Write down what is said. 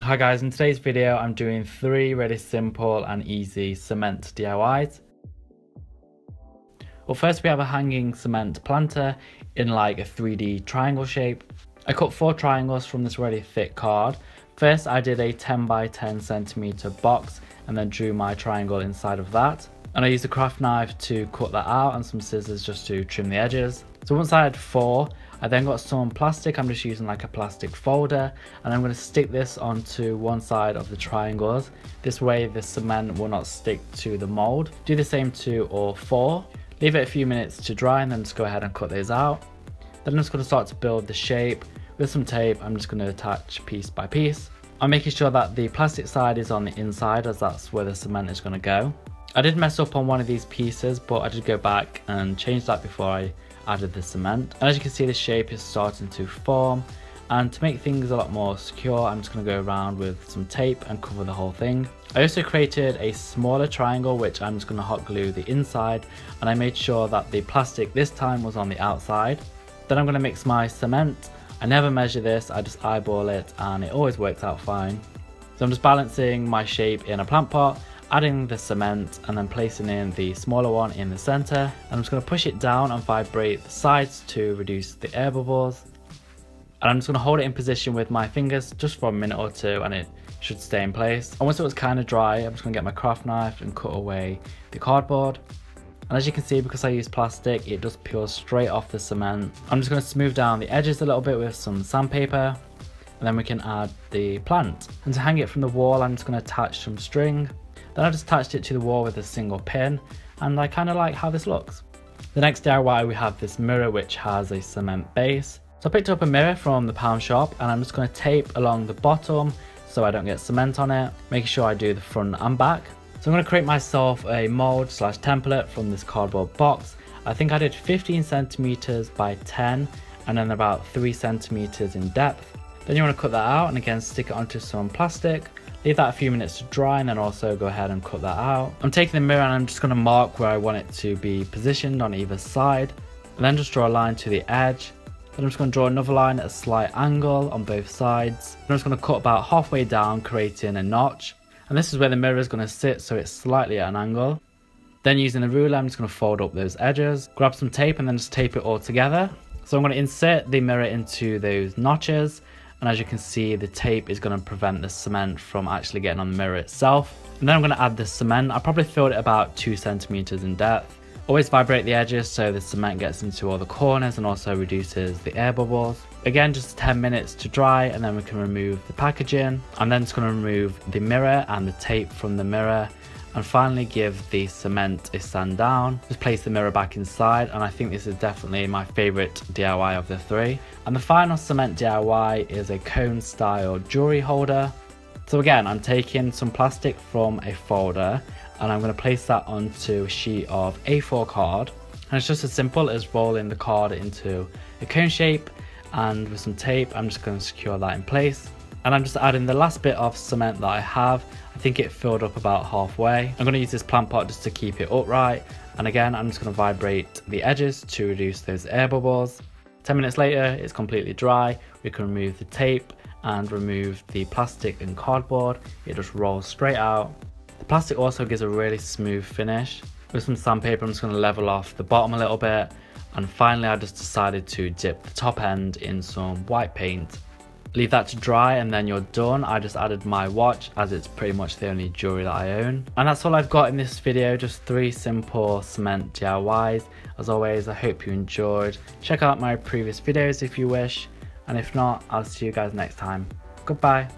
Hi guys, in today's video I'm doing 3 really simple and easy cement DIYs. Well, first we have a hanging cement planter in like a 3D triangle shape. I cut 4 triangles from this really thick card. First I did a 10 by 10 centimeter box and then drew my triangle inside of that. And I used a craft knife to cut that out and some scissors just to trim the edges. So once I had 4, I then got some plastic. I'm just using like a plastic folder and I'm going to stick this onto one side of the triangles. This way the cement will not stick to the mold. Do the same to all 4. Leave it a few minutes to dry and then just go ahead and cut those out. Then I'm just going to start to build the shape. With some tape, I'm just going to attach piece by piece. I'm making sure that the plastic side is on the inside as that's where the cement is going to go. I did mess up on one of these pieces, but I did go back and change that before I added the cement. And as you can see, the shape is starting to form, and to make things a lot more secure I'm just going to go around with some tape and cover the whole thing. I also created a smaller triangle which I'm just going to hot glue the inside, and I made sure that the plastic this time was on the outside. Then I'm going to mix my cement. I never measure this, I just eyeball it and it always works out fine. So I'm just balancing my shape in a plant pot, adding the cement and then placing in the smaller one in the center, and I'm just going to push it down and vibrate the sides to reduce the air bubbles. And I'm just going to hold it in position with my fingers just for a minute or 2 and it should stay in place. And once it was kind of dry, I'm just going to get my craft knife and cut away the cardboard. And as you can see, because I use plastic, it just peels straight off the cement. I'm just going to smooth down the edges a little bit with some sandpaper, and then we can add the plant. And to hang it from the wall, I'm just going to attach some string. Then I've just attached it to the wall with a single pin, and I kind of like how this looks. The next DIY, we have this mirror which has a cement base. So I picked up a mirror from the pound shop and I'm just going to tape along the bottom so I don't get cement on it, making sure I do the front and back. So I'm going to create myself a mold / template from this cardboard box. I think I did 15 centimeters by 10 and then about 3 centimeters in depth. Then you want to cut that out and again stick it onto some plastic. Leave that a few minutes to dry and then also go ahead and cut that out. I'm taking the mirror and I'm just going to mark where I want it to be positioned on either side. And then just draw a line to the edge. Then I'm just going to draw another line at a slight angle on both sides. Then I'm just going to cut about halfway down, creating a notch. And this is where the mirror is going to sit, so it's slightly at an angle. Then using a ruler, I'm just going to fold up those edges. Grab some tape and then just tape it all together. So I'm going to insert the mirror into those notches. And as you can see, the tape is going to prevent the cement from actually getting on the mirror itself. And then I'm going to add the cement. I probably filled it about 2 centimeters in depth. Always vibrate the edges so the cement gets into all the corners and also reduces the air bubbles. Again, just 10 minutes to dry and then we can remove the packaging. I'm then just going to remove the mirror and the tape from the mirror, and finally give the cement a sand down. Just place the mirror back inside, and I think this is definitely my favorite DIY of the 3. And the final cement DIY is a cone style jewelry holder. So again, I'm taking some plastic from a folder and I'm going to place that onto a sheet of A4 card. And it's just as simple as rolling the card into a cone shape, and with some tape I'm just going to secure that in place. And I'm just adding the last bit of cement that I have. I think it filled up about halfway. I'm going to use this plant pot just to keep it upright, and again I'm just going to vibrate the edges to reduce those air bubbles. 10 minutes later it's completely dry. We can remove the tape and remove the plastic and cardboard. It just rolls straight out. The plastic also gives a really smooth finish. With some sandpaper I'm just going to level off the bottom a little bit, and finally I just decided to dip the top end in some white paint. Leave that to dry and then you're done. I just added my watch as it's pretty much the only jewelry that I own. And that's all I've got in this video, just 3 simple cement DIYs. As always, I hope you enjoyed. Check out my previous videos if you wish, and if not, I'll see you guys next time. Goodbye.